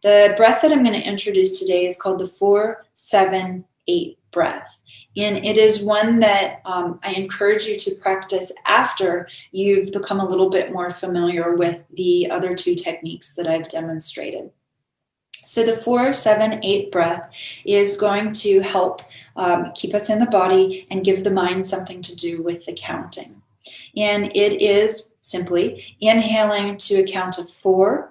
The breath that I'm going to introduce today is called the 4-7-8 breath. And it is one that I encourage you to practice after you've become a little bit more familiar with the other two techniques that I've demonstrated. So the 4-7-8 breath is going to help keep us in the body and give the mind something to do with the counting. And it is simply inhaling to a count of 4,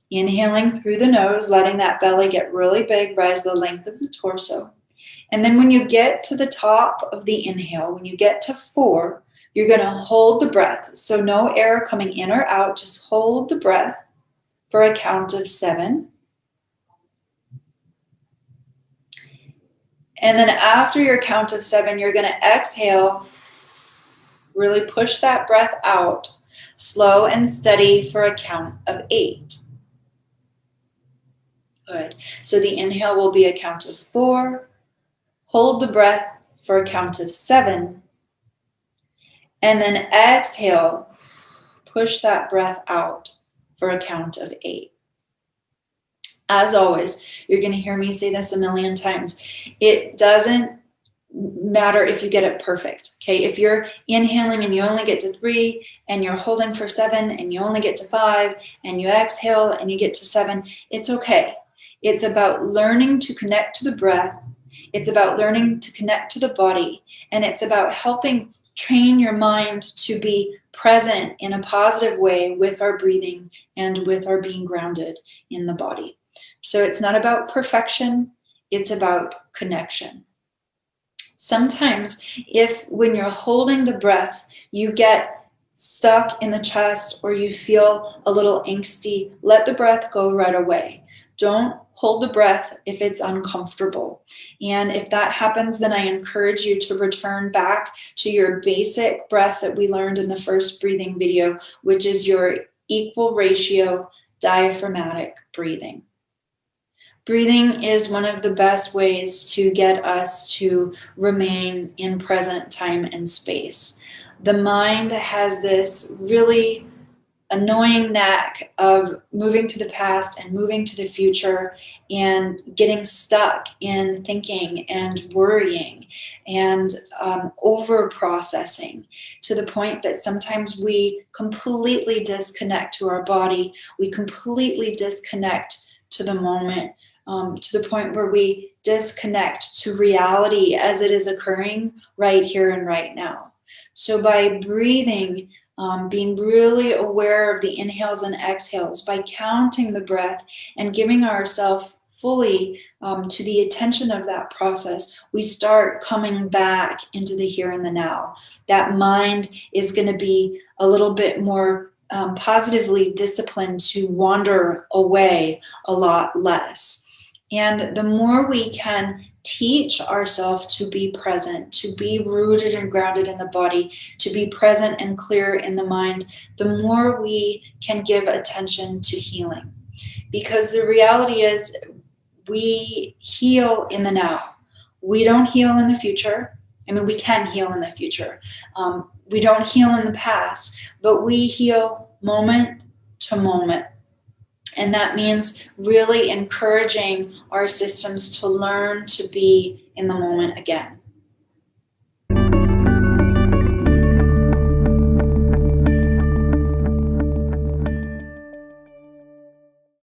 inhaling through the nose, letting that belly get really big, rise the length of the torso. And then when you get to the top of the inhale, when you get to 4, you're going to hold the breath. So no air coming in or out, just hold the breath for a count of 7. And then after your count of 7, you're going to exhale, really push that breath out, slow and steady for a count of 8. Good. So the inhale will be a count of 4. Hold the breath for a count of 7. And then exhale, push that breath out for a count of 8. As always, you're going to hear me say this a million times. It doesn't matter if you get it perfect. Okay, if you're inhaling and you only get to 3, and you're holding for 7, and you only get to 5, and you exhale and you get to 7, it's okay. It's about learning to connect to the breath. It's about learning to connect to the body. And it's about helping train your mind to be present in a positive way with our breathing and with our being grounded in the body. So it's not about perfection. It's about connection. Sometimes when you're holding the breath, you get stuck in the chest or you feel a little angsty, let the breath go right away. Don't hold the breath if it's uncomfortable. And if that happens, then I encourage you to return back to your basic breath that we learned in the first breathing video, which is your equal ratio diaphragmatic breathing. Breathing is one of the best ways to get us to remain in present time and space. The mind has this really annoying knack of moving to the past and moving to the future and getting stuck in thinking and worrying and over processing to the point that sometimes we completely disconnect to our body. We completely disconnect to the moment, to the point where we disconnect to reality as it is occurring right here and right now. So by breathing, being really aware of the inhales and exhales, by counting the breath and giving ourselves fully to the attention of that process, we start coming back into the here and the now. That mind is going to be a little bit more positively disciplined to wander away a lot less. And the more we can teach ourselves to be present, to be rooted and grounded in the body, to be present and clear in the mind, the more we can give attention to healing. Because the reality is we heal in the now. We don't heal in the future. I mean, we can heal in the future. We don't heal in the past, but we heal moment to moment. And that means really encouraging our systems to learn to be in the moment again.